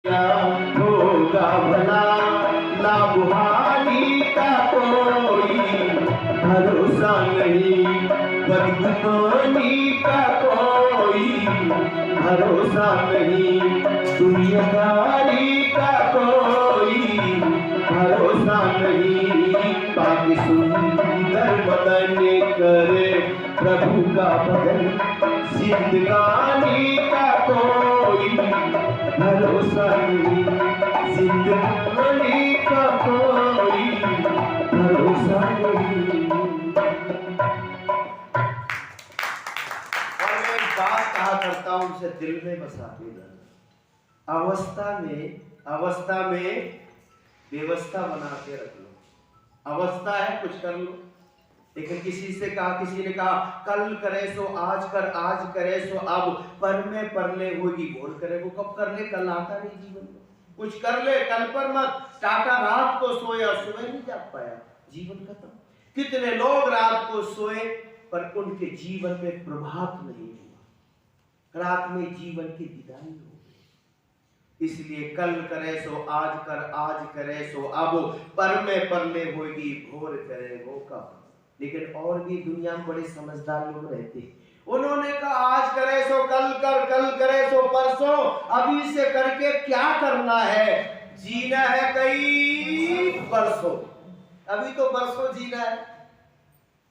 क्या होगा भला, लाभ हानि का कोई भरोसा नहीं, बदगुमानी का कोई भरोसा नहीं, दुनियादारी का कोई भरोसा नहीं। बाकी सुंदर बदन करे प्रभु का भजन, जिंदगानी का कोई भरोसा नहीं, जिंदगानी का कोई भरोसा नहीं। और मैं एक बात कहा करता हूं, उसे दिल में बसा के अवस्था में व्यवस्था बना के रख लो। अवस्था है कुछ कर लो, लेकिन किसी ने कहा कल करे सो आज कर, आज करे सो अब, पर में परले होगी भोर करे। वो कब कर ले, कल आता नहीं जीवन में। कुछ कर ले, कल पर मत। टाटा रात को सोया, सुबह नहीं जाग पाया, जीवन खत्म। कितने लोग रात को सोए पर उनके जीवन में प्रभात नहीं हुआ, रात में जीवन की विदाई हो। इसलिए कल करे सो आज कर, आज करे सो अब, पर में परले होगी भोर करे वो कब। लेकिन और भी दुनिया में बड़े समझदार लोग रहते हैं, उन्होंने कहा आज करे सो कल कर, कल करे सो परसों, अभी से करके क्या करना है, जीना है कई बरसों। अभी तो बरसों जीना है,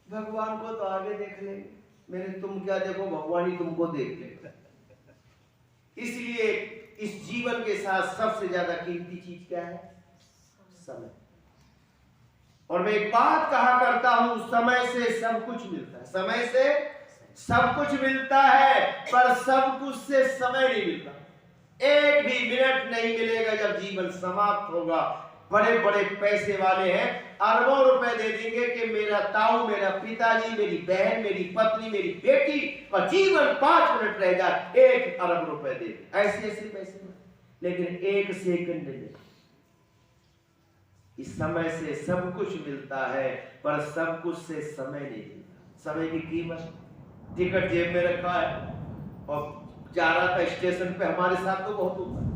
भगवान को तो आगे देख लेंगे। मेरे तुम क्या देखो, भगवान ही तुमको देख लेगा। इसलिए इस जीवन के साथ सबसे ज्यादा कीमती चीज क्या है, समय। और मैं एक बात कहा करता हूं, समय से सब कुछ मिलता है, समय से सब कुछ मिलता है, पर सब कुछ से समय नहीं मिलता। एक भी मिनट नहीं मिलेगा जब जीवन समाप्त होगा। बड़े बड़े पैसे वाले हैं, अरबों रुपए दे देंगे कि मेरा ताऊ, मेरा पिताजी, मेरी बहन, मेरी पत्नी, मेरी बेटी का जीवन 5 मिनट रह जाए, 1 अरब रुपए दे दे। ऐसे ऐसे पैसे, लेकिन 1 सेकंड में इस समय से सब कुछ मिलता है, पर सब कुछ से समय नहीं मिलता। समय की कीमत, टिकट जेब में रखा है और जा रहा था स्टेशन पे, हमारे साथ तो बहुत होता है।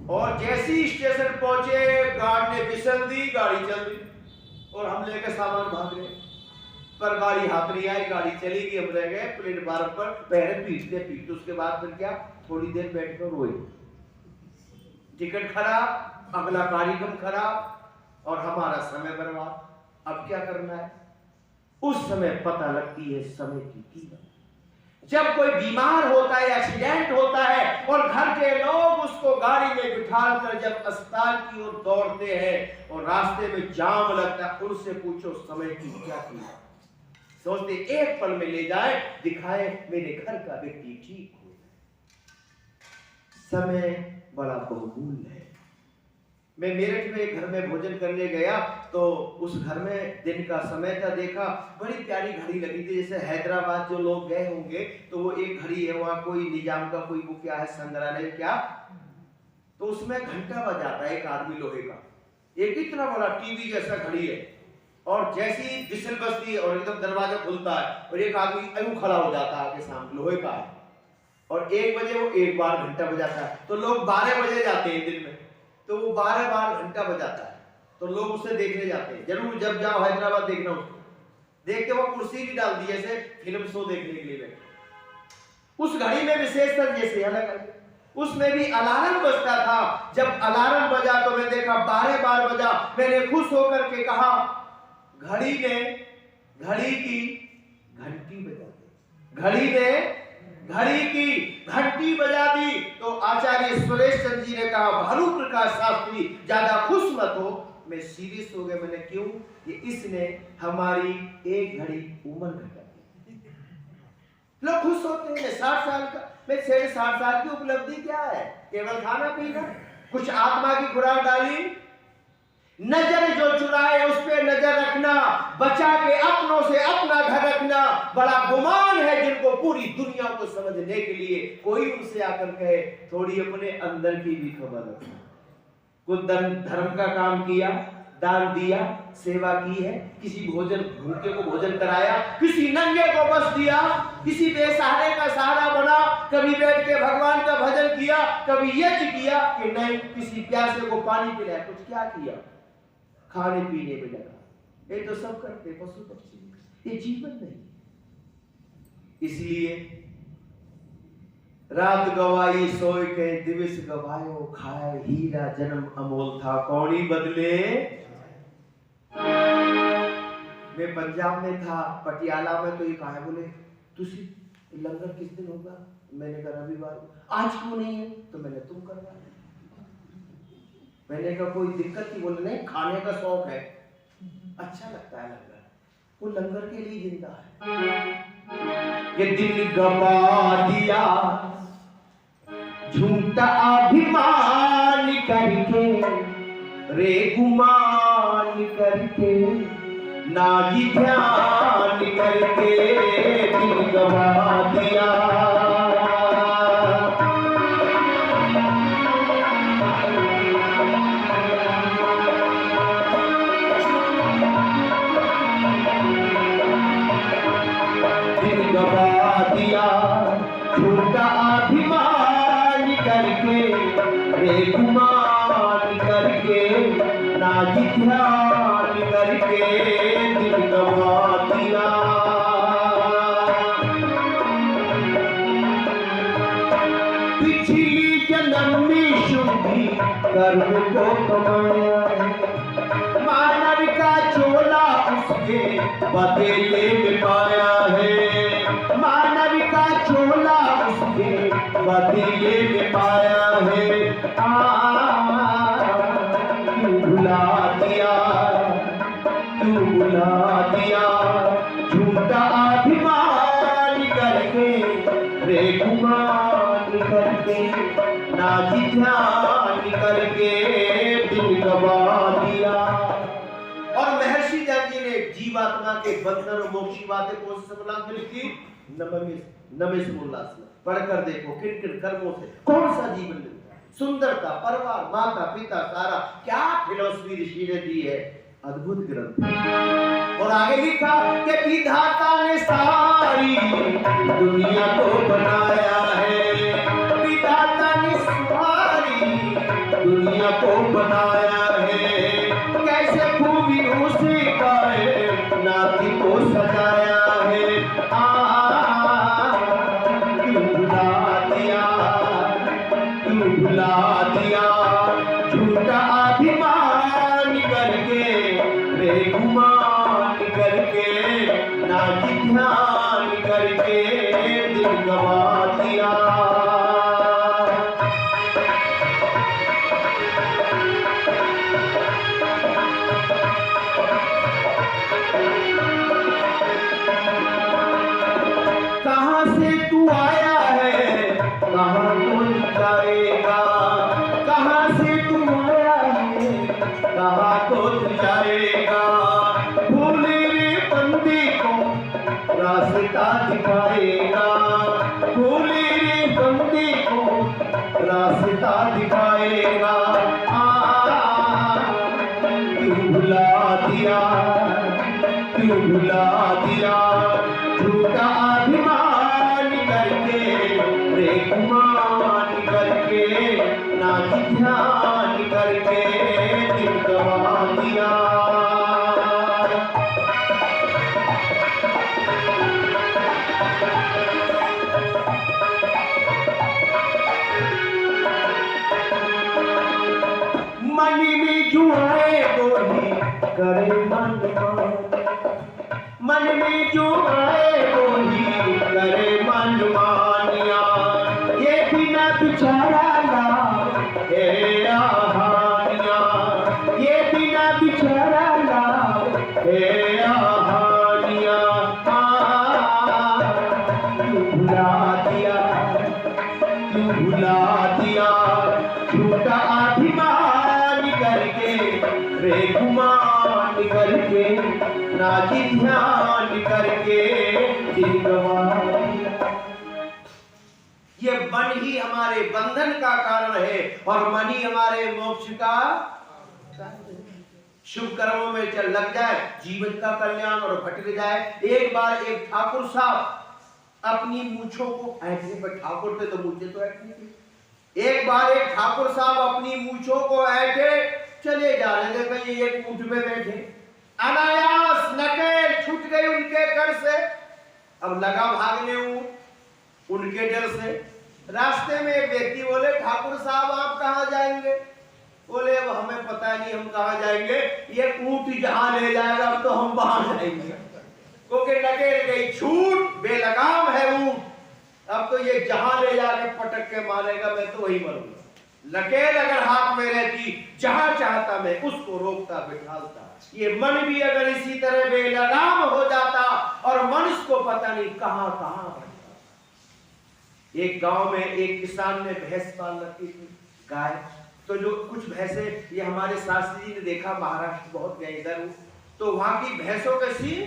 और जैसे ही स्टेशन पहुंचे, गार्ड ने विसल दी, गाड़ी चल दी और हम लेकर सामान भाग गए। पर गाड़ी हाथ नहीं आई, गाड़ी चली गई, हम रह गए प्लेटफार्म पर, पैर पीटते। उसके बाद फिर क्या, थोड़ी देर बैठकर रोए। टिकट खराब, अगला कार्यक्रम खराब और हमारा समय बर्बाद। अब क्या करना है, उस समय पता लगती है समय की कीमत। जब कोई बीमार होता है, एक्सीडेंट होता है और घर के लोग उसको गाड़ी में बिठाकर जब अस्पताल की ओर दौड़ते हैं और रास्ते में जाम लगता है, उनसे पूछो समय की क्या कीमत। सोचते एक पल में ले जाए, दिखाए मेरे घर का व्यक्ति ठीक हो। समय बड़ा बहुमूल्य है। मैं मेरठ में एक घर में भोजन करने गया तो उस घर में दिन का समय था, देखा बड़ी प्यारी घड़ी लगी थी। जैसे हैदराबाद जो लोग गए होंगे तो वो एक घड़ी है, वहां कोई निजाम का कोई वो क्या है, संग्रहालय क्या, तो उसमें घंटा बजाता है एक आदमी लोहे का, एक इतना बड़ा टीवी जैसा घड़ी है। और जैसी विसल बजती है और एकदम दरवाजा खुलता है और एक आदमी यूं खड़ा हो जाता है आगे सामने, लोहे का है। और 1 बजे वो एक बार घंटा बजाता है, तो लोग 12 बजे जाते हैं दिन में, तो वो 12 बार घंटा बजाता है, तो लोग उसे देखने जाते हैं। जरूर जब जाओ हैदराबाद देखना उसको, देखते वो कुर्सी भी डाल दी जैसे फिल्म शो देखने के लिए। उस घड़ी में विशेषता जैसे अलग, उसमें भी अलार्म बजता था। जब अलार्म बजा तो मैं देखा 12 बार बजा। मैंने खुश होकर के कहा, घड़ी ने घड़ी की घंटी बजा दी, घड़ी ने घड़ी की घंटी बजा दी। तो आचार्य सुरेश चंद्र जी ने कहा, भानु प्रकाश शास्त्री ज्यादा खुश मत हो। मैं सीरियस हो गया, मैंने क्यों, कि इसने हमारी एक घड़ी उम्र घटा दी। लोग खुश होते हैं 60 साल का, मैं 60 साल की उपलब्धि क्या है, केवल खाना पीना, कुछ आत्मा की खुराक डाली। नजर जो चुराए उस पे नजर रखना, बचा के अपनों से अपना घर रखना। बड़ा गुमान है जिनको पूरी दुनिया को समझने के लिए कोई उनसे आकर कहे थोड़ी अपने अंदर की भी खबर रखना। कुछ धर्म का काम किया, दान दिया, सेवा की है, किसी भोजन भूखे को भोजन कराया, किसी नंगे को बस दिया, किसी बेसहारे का सहारा बना, कभी बैठ के भगवान का भजन किया, कभी यज्ञ किया कि नहीं, किसी प्यासे को पानी पिलाया, कुछ क्या किया, खाने पीने में लगा। ये तो सब करते पशु पक्षी, ये जीवन नहीं। इसलिए रात गवाई सोए के दिवस गवायो, खाए हीरा जन्म अमोल था, कौड़ी बदले। मैं पंजाब में था, पटियाला में, तो ये कहा बोले तुसी लंगर किस दिन होगा? मैंने कहा रविवार। आज क्यों नहीं है? तो मैंने तुम करवा। मैंने कहा कोई दिक्कत थी? बोले नहीं, खाने का शौक है, अच्छा लगता है लंगर, वो लंगर के लिए जिंदा है। ये दिल गवा दिया झूठा अभिमान करके, रे गुमान करके, नागी ध्यान करके, दिल गवा दिया। दिल गवा दिया झूठा अभिमान करके, रे गुमान करके, नागी ध्यान करके, दिल गवा दिया। पिछली जन्म में शुद्धि कर्म को कमाया है, मानव का चोला उसके बदले में पाया है, मानव का चोला उसके बदले में पाया है। क्यों भुला दिया, क्यों भुला दिया झूठा अभिमान करके, रे गुमान करके, नाजी ध्यान करके, दिल गवा दिया। और महर्षि जैन जी ने जीवात्मा के बंधन और मोक्ष की बातें कौन से समाज में लिखी? नमेश उल्लास में पढ़कर देखो, किन किन कर्मों से कौन सा जीवन मिलता है, सुंदरता, परिवार, माता पिता, सारा क्या फिलॉसफी ऋषि ने दी है, अद्भुत ग्रंथ। और आगे लिखा कि विधाता ने सारी दुनिया को बनाया है, विधाता ने सारी दुनिया को बनाया है, कैसे खूबी उसे पाए नाती को सजाया है। क्यों भुला दिया, क्यों भुला दिया झूठा अभिमान करके, रे गुमान करके, नाजी ध्यान करके, दिल गवा दिया। कहाँ से तू आया है, कहाँ को जाएगा, कहाँ से तू आया है, कहाँ को जाएगा, भूले रे बंदे को रास्ता दिखाएगा, भूले रे बंदे को रास्ता दिखाएगा। क्यों भुला दिया, क्यों भुला दिया झूठा अभिमान करके, रे गुमान करके, नाजी ध्यान करके, दिल गवा दिया। मन में जो आए वो ही करे मन, मन में जो आए वो ही करे मन मानिया, ये बिना बिचारा लाभ है हानिया, ये बिना बिचारा लाभ है हानिया। क्यों भुला दिया, क्यों भुला दिया झूठा अभिमान करके, रे गुमान करके, नाजी ध्यान करके, दिल गवा दिया। ये मन ही हमारे बंधन का कारण है और मन ही हमारे मोक्ष का। शुभ कर्मों में चल लग जाए, जीवन का कल्याण और भटक जाए। एक बार एक ठाकुर साहब अपनी मूछों को ऐंठने पर, ठाकुर पे तो मूछे तो ऐंठने थे। एक बार एक ठाकुर साहब अपनी मूछों को ऐंठे चले जा रहे थे, कहीं एक ऊंट पे बैठे, अनायास नकेल छूट गई उनके कर से। अब लगा भागने ऊंट उनके डर से। रास्ते में एक व्यक्ति बोले, ठाकुर साहब आप कहाँ जाएंगे? बोले अब हमें पता नहीं हम कहाँ जाएंगे, ये ऊंट जहां ले जाएगा अब तो हम वहां जाएंगे, क्योंकि नकेल गई छूट, बेलगाम है ऊंट, अब तो ये जहां ले जाके पटक के मारेगा, मैं तो वही मरूंगा। नकेल अगर हाथ में रहती, जहां चाहता मैं उसको रोकता बिठालता। ये मन भी अगर इसी तरह बेलगाम हो जाता और मनुष्य को पता नहीं कहां कहां बढ़ता। एक गांव में एक किसान ने भैंस पाल रखी थी, गाय। तो जो कुछ भैंसे, ये हमारे शास्त्री जी ने देखा, महाराष्ट्र बहुत गए इधर, तो वहां की भैंसों के सींग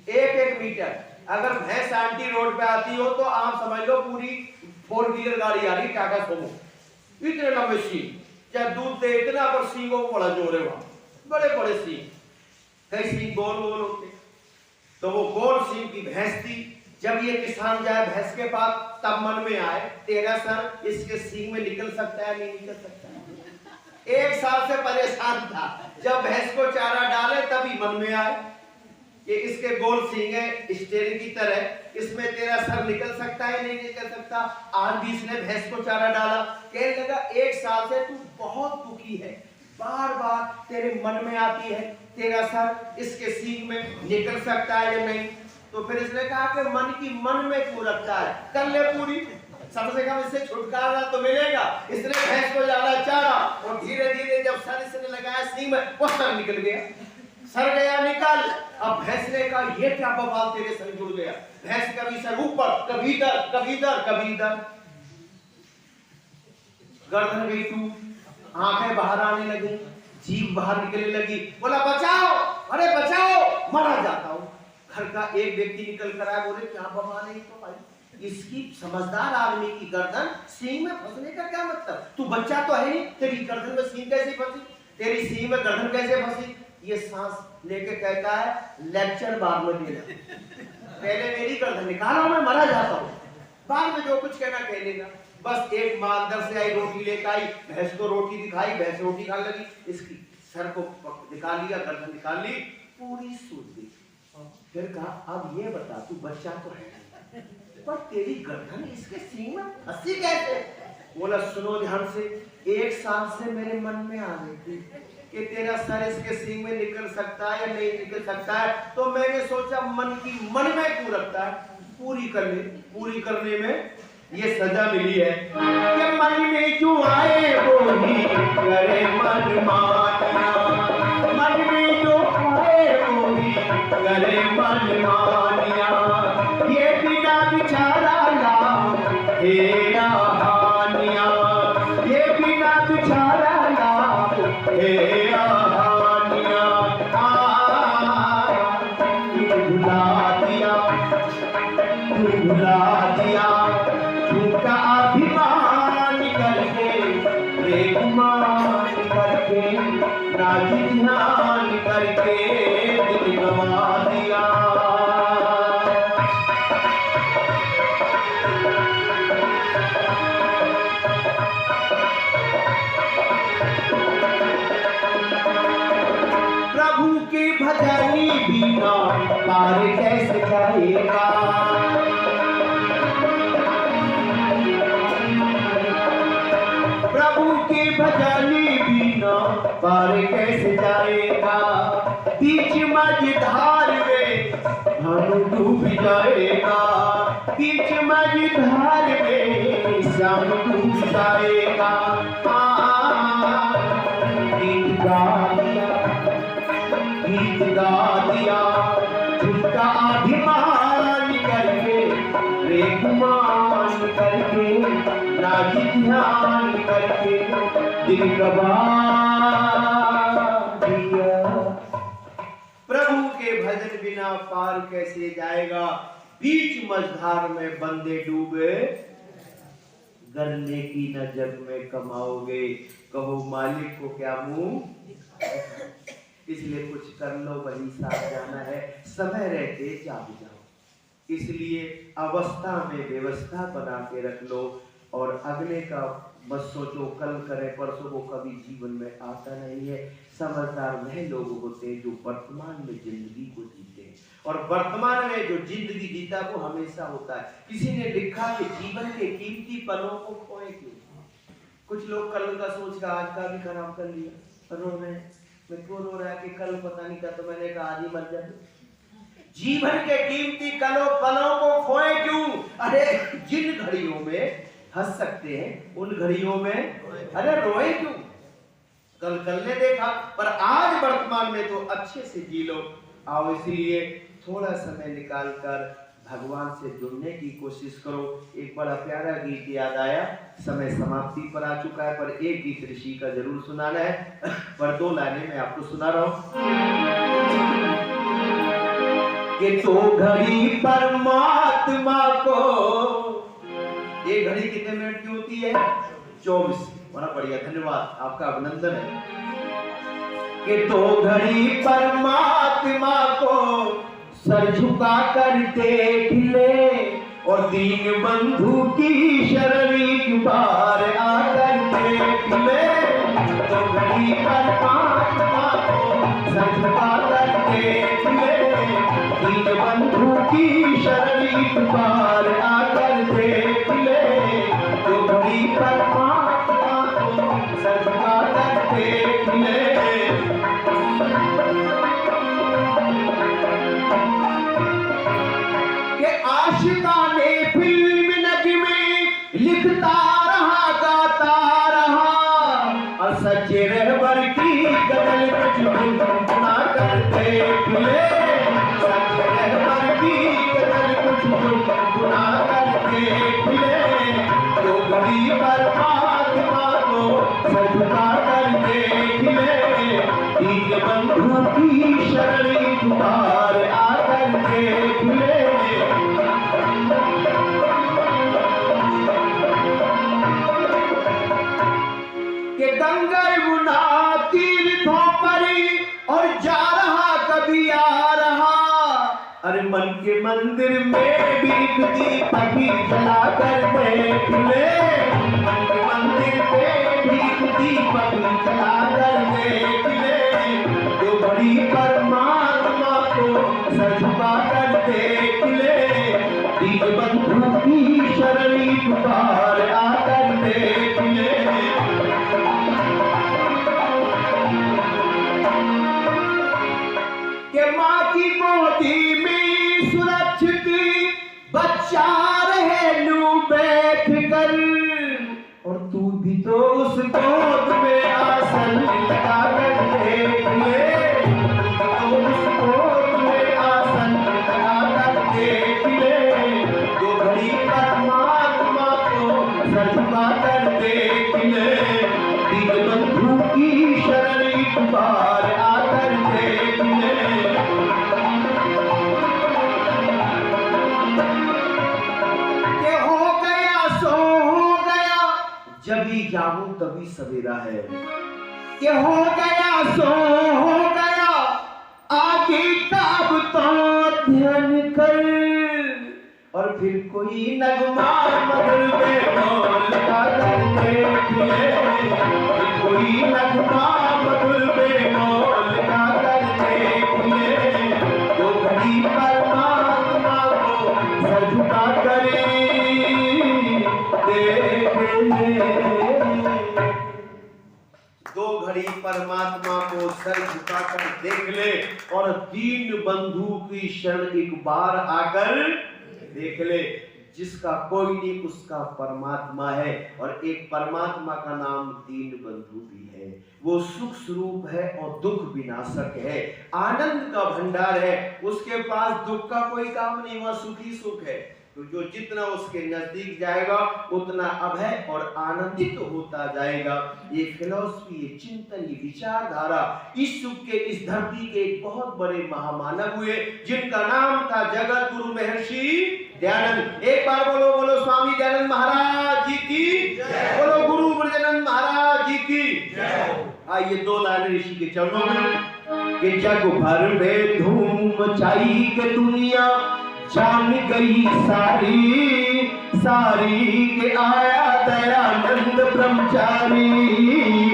1-1 मीटर। अगर भैंस आंटी रोड पे आती हो तो आप समझ लो पूरी 4 व्हीलर गाड़ी आ रही, टाटा सोमो, इतने लंबे सींग, चाहे दूध दे इतना, पर सींगों को बड़ा जोर है वहां, बड़े बड़े सींग, कई सींग गोल गोल होते। तो वो गोल सींग की भैंस थी। जब ये किसान जाए भैंस के पास, तब मन में आए, तेरा सर इसके सींग में निकल सकता है नहीं निकल सकता है। 1 साल से परेशान था, जब भैंस को चारा डाले तभी मन में आए कि इसके गोल सींग है स्टीयरिंग की तरह, इसमें तेरा सर निकल सकता है नहीं निकल सकता। आज भी इसने भैंस को चारा डाला, कहने लगा 1 साल से तू बहुत दुखी है, बार बार तेरे मन में आती है तेरा सर इसके सींग में निकल सकता है या नहीं। तो फिर इसने कहा कि मन की मन में क्यों रखता है, कर ले पूरी, सबसे कम इससे छुटकारा तो मिलेगा। इसने भैंस को डाला चारा और धीरे धीरे जब सर इसने लगाया सींग में, वो सर निकल गया, सर गया निकल। अब भैंस ने कहा ये क्या बवाल, तेरे सर जुड़ गया। भैंस कभी सर ऊपर, कभी इधर, कभी इधर, कभी इधर, गर्दन गई टूट, आंखें बाहर आने लगी, जीभ बाहर निकलने लगी। बोला बचाओ, अरे बचाओ, मरा जाता हूं। घर का एक व्यक्ति निकल कर आया, बोले क्या बवाल है तो भाई, इसकी समझदार आदमी की गर्दन सींग में फंसने का क्या मतलब? तू बच्चा तो है नहीं, तेरी गर्दन में सींग कैसे फंसी, तेरी सींग में गर्दन कैसे फंसी? ये सांस लेके कहता है लेक्चर बाद में देना, पहले मेरी गर्दन निकालो, मैं मरा जाता हूँ, बाद में जो कुछ कहना कह लेना। बस एक मां अंदर से आई, रोटी लेकर आई, भैंस को रोटी दिखाई, भैंस रोटी खाने लगी, इसकी सर को निकाल लिया, गर्दन निकाल ली, पूरी सूझ गई। फिर कहा अब ये बता, तू बच्चा तो है पर तेरी गर्दन इसके सींग में फंसी कैसे? बोला सुनो ध्यान से, 1 साल से मेरे मन में आ रही थी कि तेरा सर इसके सींग में निकल सकता है या नहीं निकल सकता है, तो मैंने सोचा मन की मन में क्यों रखता है, पूरी करने में ये सजा मिली है कि मन में जो आए वो ही करे मन माना, मन में जो आए वो ही करे मन मानिया। ये बिना बिचारा नाम हेरा हानिया, ये बिना बिचारा नाम हेरा हानिया। भुला दिया झूठा अभिमान करके, बेगुमान करके, राजी ध्यान करके दिल गवा दिया। प्रभु की भजनी बिना पार कैसे जाएगा, भजनी बिना पार कैसे जाएगा। बीच मझधार में भानु डूब जाएगा, बीच मझधार में शाम डूब जाएगा। गीत गा दिया झूठा अभिमान करके, बेगुमान करके, राजी ध्यान करके दिल गवा दिया। प्रभु के भजन बिना पार कैसे जाएगा, बीच मझधार में बंदे डूबे, गरने की न जग में कमाओगे, कहो मालिक को क्या मुंह। इसलिए कुछ कर लो वही साथ जाना है, समय रहते जाग जाओ। इसलिए अवस्था में व्यवस्था बना के रख लो और अगले का मत सोचो, कल करे परसों को कभी जीवन में आता नहीं है। समझदार वह लोग होते हैं जो वर्तमान में जिंदगी को जीते हैं, और वर्तमान में जो जिंदगी जीता वो हमेशा होता है। किसी ने लिखा कि जीवन के कीमती पलों को खोए क्यों। कुछ लोग कल का सोच कर आज का भी खराब कर लिया। रो रहे, मैं क्यों रो रहा कि कल पता नहीं क्या, तो मैंने कहा आज ही मर जाए। जीवन के कीमती पलों को खोए क्यों। अरे जिन घड़ियों में हंस सकते हैं उन घड़ियों में अरे रोए क्यों। कल ने देखा, पर आज वर्तमान में तो अच्छे से जी लो। आओ इसलिए थोड़ा समय निकालकर भगवान से जुड़ने की कोशिश करो। एक बड़ा प्यारा गीत याद आया, समय समाप्ति पर आ चुका है, पर एक गीत ऋषि का जरूर सुनाना है, पर 2 लाइनें मैं आपको सुना रहा हूं कि तो घड़ी परमात्मा को, ये घड़ी कितने मिनट की होती है? 24। बड़ा बढ़िया, धन्यवाद, आपका अभिनंदन है। कि तो घड़ी परमात्मा को सर झुका कर देख ले, और दीन बंधु की शरण एक बार आकर देख ले। तो घड़ी परमात्मा को सर झुका कर देख ले, दीन बंधु की शरण एक बार आकर देख ले। तो घड़ी परमात्मा को सर झुका कर देख ले। आशिकाने फिल्म नगमे लिखता रहा, गाता रहा, और सच्चे रहबर की गजल कुछ गुनगुना कर देख ले। सच्चे रहबर की गजल कुछ गुनगुना कर देख ले। तो घड़ी परमात्मा को सर झुका कर देख ले, दीन बंधु की शरण एक बार आकर देख ले। गंगा यमुना तीर्थों पर और जा रहा कभी आ रहा, अरे मन के मंदिर में भी एक दीपक जला कर देख ले। मन के मंदिर में भी एक दीपक जला कर देख ले। तो बड़ी परमात्मा को सर झुका कर देख ले, दीन बंधु की शरण एक बार आकर देख ले। के माँ की गोदी में सुरक्षित बच्चा रहे नू बैठ कर, और तू भी तो उस गोद में आसन लगा कर देख ले। तो उस गोद में आसन लगा कर देख ले। तो घड़ी परमात्मा को सर झुका कर देख ले, दीन बंधु की शरण एक बार आकर देख ले। के हो गया सो हो गया, जभी जागूं तभी सवेरा है। के हो गया सो हो गया, आगे का अब तो ध्यान कर, और फिर कोई नगमा मधुर बेबोल लगा कर देख ले। कोई नगमा मधुर बेबोल लगा कर देख ले। तो घड़ी परमात्मा को सर झुका कर देख ले। दो घड़ी परमात्मा को सर झुका कर देख ले, और दीन बंधु की शरण एक बार आकर देख ले। जिसका कोई नहीं उसका परमात्मा है, और एक परमात्मा का नाम दीन बंधु भी है। वो सुख स्वरूप है और दुख विनाशक है, आनंद का भंडार है। उसके पास दुख का कोई काम नहीं, वह सुखी सुख है। तो जो जितना उसके नजदीक जाएगा उतना अभय और आनंदित होता जाएगा। ये फिलॉसफी, ये चिंतन, ये विचारधारा इस युग के, इस धरती के एक बहुत बड़े महामानव हुए, जिनका नाम था जगत गुरु महर्षि दयानंद। एक बार बोलो बोलो स्वामी दयानंद महाराज जी की जय। बोलो गुरु ब्रजानंद महाराज जी की जय। आइए 2 लाइन ऋषि के चरणों में। कि जग भर में धूम मचाई के दुनिया, छान गई सारी सारी के आया दयानंद ब्रह्मचारी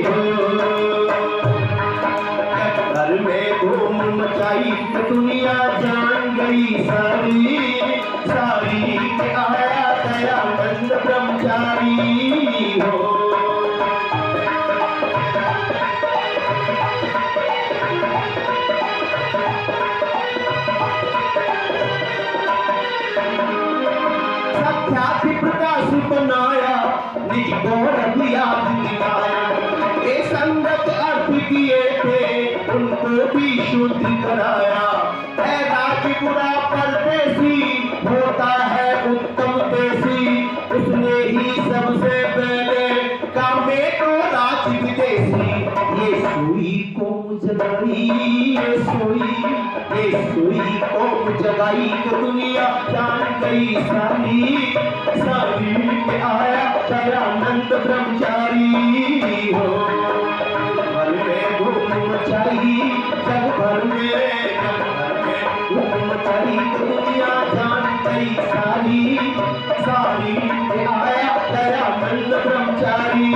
हो। घर में धूम मचाई दुनिया जान गई सारी सारी के आया दयानंद ब्रह्मचारी हो। प्रकाश बनाया निज को याद दिलाया, ये संगत अर्थ किए थे उनको भी शुद्ध कराया। है राज बुरा परदेसी होता है उत्तम देसी, उसने ही सबसे पहले कामे को राज विदेशी। ये सुई को जगाई ये सुई को जगाई तो दुनिया जान गई सारी सारी के आया दयानंद ब्रह्मचारी हो। घर में धूम मचाई जग भर में धूम मचाई तो दुनिया जान गई सारी सारी के आया दयानंद ब्रह्मचारी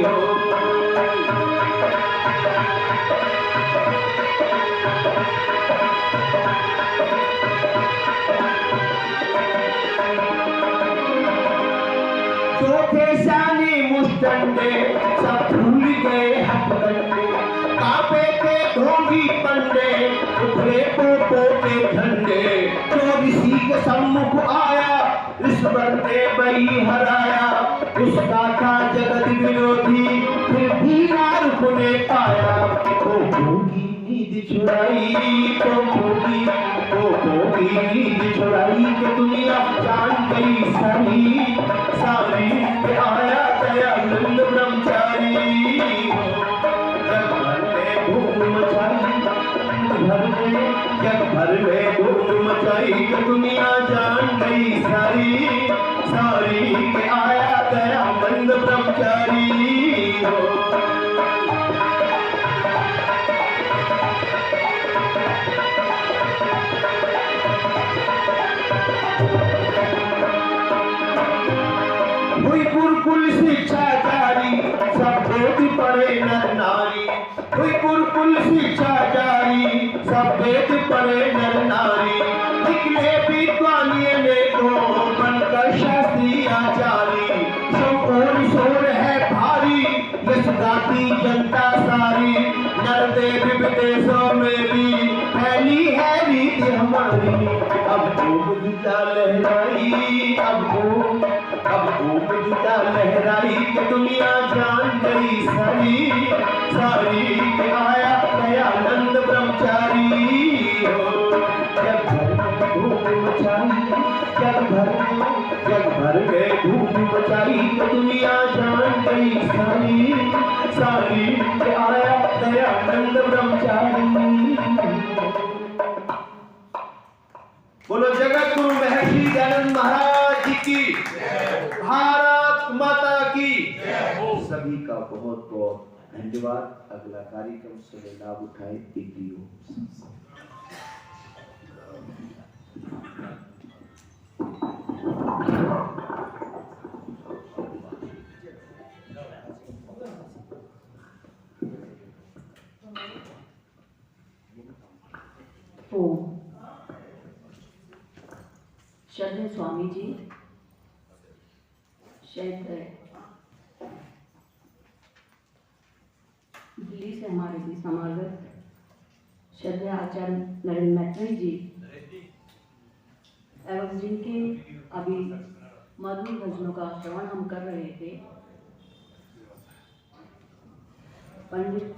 हो। मुस्टंडे सब भूल गए हथकंडे, कापे थे ढोंगी पंडे उभरे पोपो के झंडे। चौबीसी के सम्मुख आया ईश्वर ने बई हराया, उसका था जगत विरोधी फिर भी रुख ने पाया। ओ भोगी नींद छुड़ाई भोगी नींद छुड़ाई के दुनिया जान गई सारी सारी के आया दयानंद ब्रह्मचारी हो। जग भर में धूम मचाई जग भर में धूम मचाई के दुनिया जान गई सारी सारी के आया दयानंद ब्रह्मचारी हो। हुई गुरुकुल शिक्षा जारी सब वेद पढ़े नर नारी, हुई गुरुकुल शिक्षा जारी सब वेद पढ़े नर नारी। निकले विद्वानियों ने को बनकर शास्त्री आचारी, सब और शोर है भारी यश गाती जनता सारी। नर देव विदेशों में भी फैली है रीत हमारी, अब खूब जुटा लहराई अब खूब जुटा लहराई के दुनिया जान गई सारी सारी के आया दयानंद ब्रह्मचारी हो। जग भर में धूम मचाई तो दुनिया जान गई सारी सारी के आया दयानंद ब्रह्मचारी। बोलो जगत गुरु महर्षि दयानंद महाराज जी की, भारत माता की। सभी का बहुत बहुत धन्यवाद। अगला कार्यक्रम से लाभ उठाए दीदियों। श्रद्धेय स्वामी जी, दिल्ली से हमारे बीच समागत श्रद्धेय आचार्य नरेंद्र मैत्री जी एवं जिनके अभी मधुर भजनों का श्रवण हम कर रहे थे, पंडित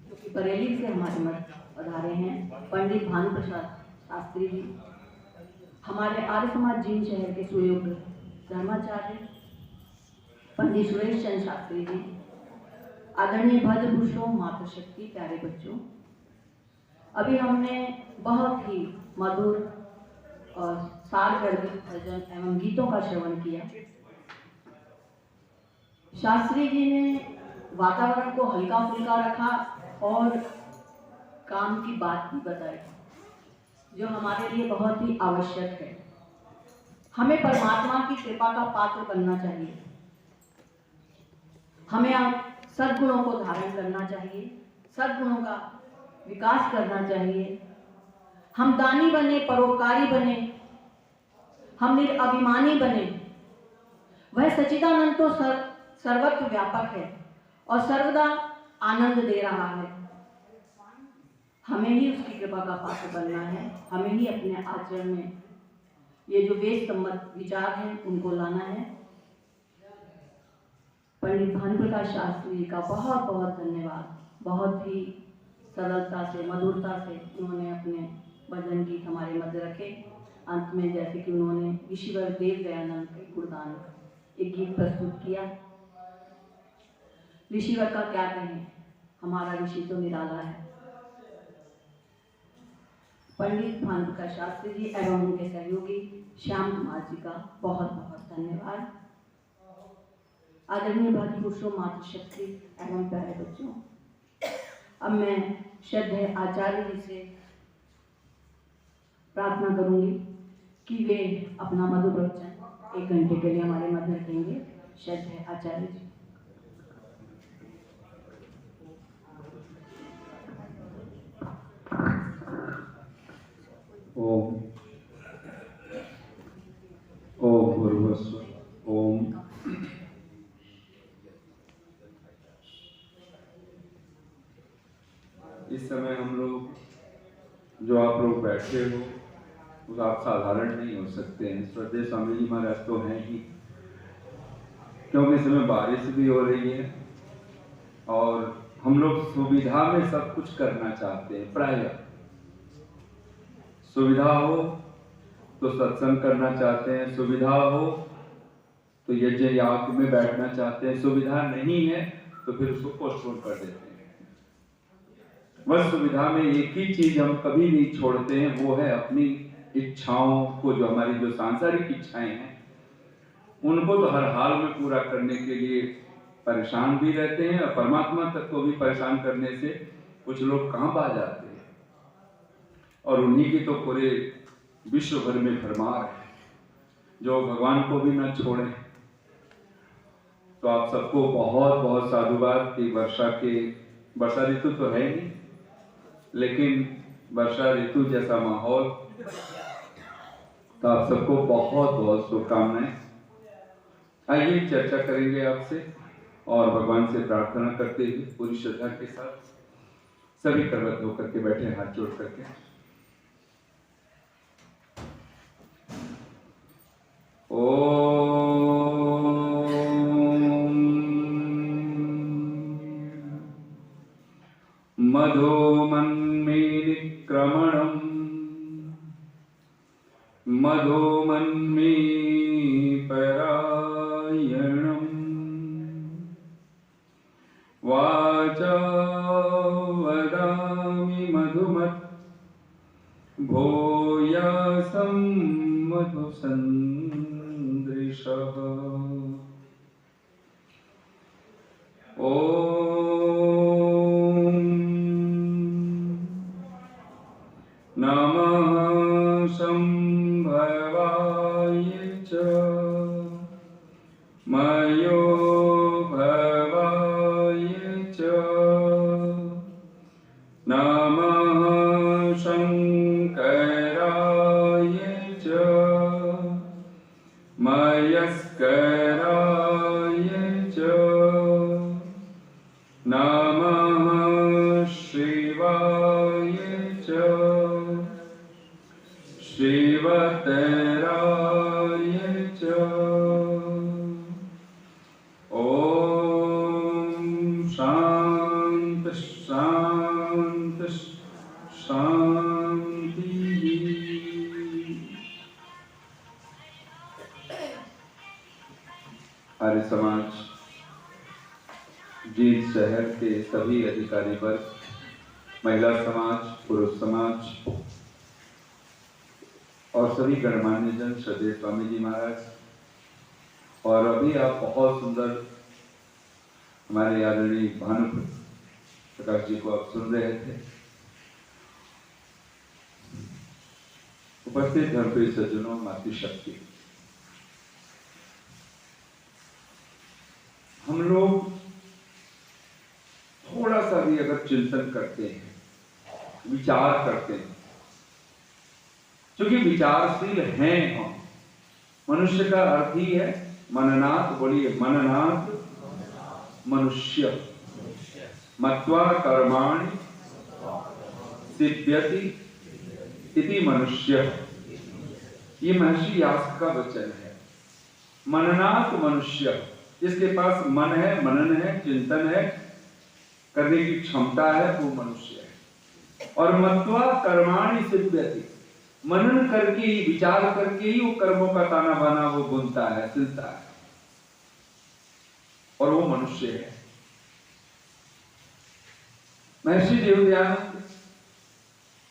जो कि बरेली से हमारे मध्य पधारे हैं, पंडित भानु प्रसाद शास्त्री जी, हमारे आर्य समाज जीन शहर के सुयोग्य धर्माचार्य पंडित सुरेश चंद्र शास्त्री जी, आदरणीय भद्रभूषणों, मातृशक्ति, प्यारे बच्चों, अभी हमने बहुत ही मधुर और सारगर्भित भजन एवं गीतों का श्रवण किया। शास्त्री जी ने वातावरण को हल्का फुल्का रखा और काम की बात भी बताई। जो हमारे लिए बहुत ही आवश्यक है। हमें परमात्मा की कृपा का पात्र बनना चाहिए। हमें आप सद्गुणों को धारण करना चाहिए, सद्गुणों का विकास करना चाहिए। हम दानी बने, परोपकारी बने, हम निरअभिमानी बने। वह सच्चिदानंद तो सर्वत्र व्यापक है और सर्वदा आनंद दे रहा है। हमें ही उसकी कृपा का पात्र बनना है। हमें ही अपने आचरण में ये जो वेद सम्मत विचार हैं उनको लाना है। पंडित भानुप्रकाश शास्त्री जी का बहुत बहुत धन्यवाद। बहुत ही सरलता से, मधुरता से उन्होंने अपने भजन गीत हमारे मध्य रखे। अंत में जैसे कि उन्होंने ऋषिवर देव दयानंद के गुणगान एक गीत प्रस्तुत किया। ऋषिवर का क्या कहें, हमारा ऋषि तो निराला है। पंडित भानुप्रकाश शास्त्री जी एवं उनके सहयोगी श्याम कुमार जी का बहुत बहुत धन्यवाद। आदरणीय भावी पुरुषों, मातृशक्ति एवं प्यारे बच्चों, अब मैं श्रद्धेय आचार्य जी से प्रार्थना करूंगी कि वे अपना मधुर प्रवचन 1 घंटे के लिए हमारे मध्य रखेंगे। श्रद्धेय आचार्य जी। ओम ओम भूर्भुवस्सुः ओम। इस समय हम लोग जो आप लोग बैठे हो वो आप साधारण नहीं हो सकते हैं। श्रद्धेय स्वामी जी महाराज तो हैं ही, क्योंकि इस समय बारिश भी हो रही है और हम लोग सुविधा में सब कुछ करना चाहते हैं। प्रायः सुविधा हो तो सत्संग करना चाहते हैं, सुविधा हो तो यज्ञ याग में बैठना चाहते हैं, सुविधा नहीं है तो फिर उसको पोस्टपोन कर देते हैं। बस सुविधा में एक ही चीज हम कभी नहीं छोड़ते हैं, वो है अपनी इच्छाओं को, जो हमारी जो सांसारिक इच्छाएं हैं उनको तो हर हाल में पूरा करने के लिए परेशान भी रहते हैं और परमात्मा तक को भी परेशान करने से कुछ लोग कहां पा जाते हैं। और उन्हीं की तो पूरे विश्व भर में भरमार है, जो भगवान को भी न छोड़े। तो आप सबको बहुत बहुत साधुवाद की वर्षा ऋतु तो है नहीं, लेकिन वर्षा ऋतु जैसा माहौल, तो आप सबको बहुत बहुत शुभकामनाएं। आइए चर्चा करेंगे आपसे और भगवान से प्रार्थना करते हुए पूरी श्रद्धा के साथ सभी करवट होकर के बैठे, हाथ जोड़ करके। मधोमन्मीनिक्रमणम् मधोमन्मी परायणम् वाचा वदामि मधुमत् भूयासं मधुसन्दृशः। नमः शम्भवाय च मयो भवाय च नमः शङ्कराय च मयस्कराय च नमः शिवाय च शिवतराय च। ओम शांति शांति शांति। आर्य समाज जींद शहर के सभी अधिकारी वर्ग, महिला समाज, पुरुष समाज और सभी गणमान्य जन, श्रद्धेय स्वामी जी महाराज, और अभी आप बहुत सुंदर हमारे आदरणीय भानु प्रकाश जी को आप सुन रहे थे। उपस्थित धर्मप्रिय सज्जनों, मातृशक्ति, हम लोग थोड़ा सा भी अगर चिंतन करते हैं, विचार करते हैं, क्योंकि विचारशील हैं हम। मनुष्य का अर्थ ही है मननात्, बोलिए मननात् मनुष्य, मत्वा कर्माणि सिद्ध्यति इति मनुष्य। ये महर्षि यास्क का वचन है। मननात् मनुष्य, जिसके पास मन है, मनन है, चिंतन है, करने की क्षमता है, वो मनुष्य है। और मत्वा कर्माणि सिद्ध्यति, मनन करके ही, विचार करके ही वो कर्मों का ताना बाना वो बुनता है, सिलता है, और वो मनुष्य है। महर्षि देवदयानंद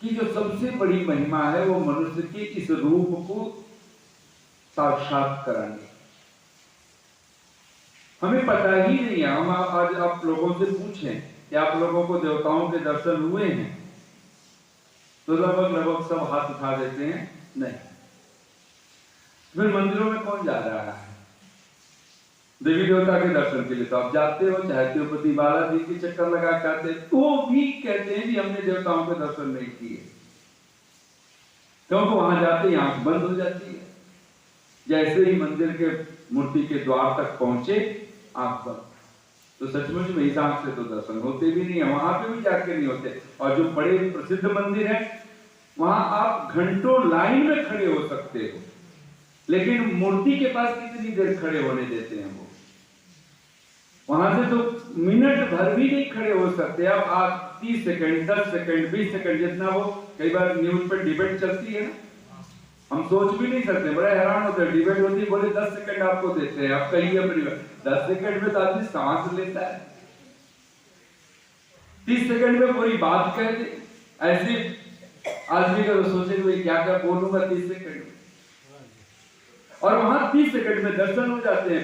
की जो सबसे बड़ी महिमा है वो मनुष्य के इस रूप को साक्षात कराने। हमें पता ही नहीं है, हम आज आप लोगों से पूछें कि आप लोगों को देवताओं के दर्शन हुए हैं, तो लगभग सब हाथ उठा देते हैं नहीं। फिर मंदिरों में कौन जा रहा है देवी देवता के दर्शन के लिए? तो आप जाते हो, चाहे तिरुपति बालाजी की चक्कर लगा के आते, तो भी कहते हैं कि हमने देवताओं के दर्शन नहीं किए, क्योंकि वहां जाते ही आंख बंद हो जाती है। जैसे ही मंदिर के मूर्ति के द्वार तक पहुंचे, आंख बंद। तो सचमुच में इस आंख से तो दर्शन होते भी नहीं है, वहां पे भी जाके नहीं होते। और जो बड़े प्रसिद्ध मंदिर है, वहां आप घंटों लाइन में खड़े हो सकते हो, लेकिन मूर्ति के पास कितनी देर खड़े होने देते हैं वो? वहां से तो मिनट भर भी नहीं खड़े हो सकते। अब आप 30 सेकंड, 10 सेकंड, 20 सेकंड, जितना वो कई बार न्यूज पर डिबेट चलती है ना, हम सोच भी नहीं सकते, बड़े हैरान होते हैं। डिबेट होती है, बोले 10 सेकंड आपको देते हैं, आप कहिए अपनी बात। 10 सेकंड में तो आदमी सांस लेता है, 30 सेकंड में पूरी बात कह दे। ऐसे आदमी का तो सोचे कि क्या क्या बोलूंगा 30 सेकंड में, और वहां 30 सेकंड में दर्शन हो जाते हैं।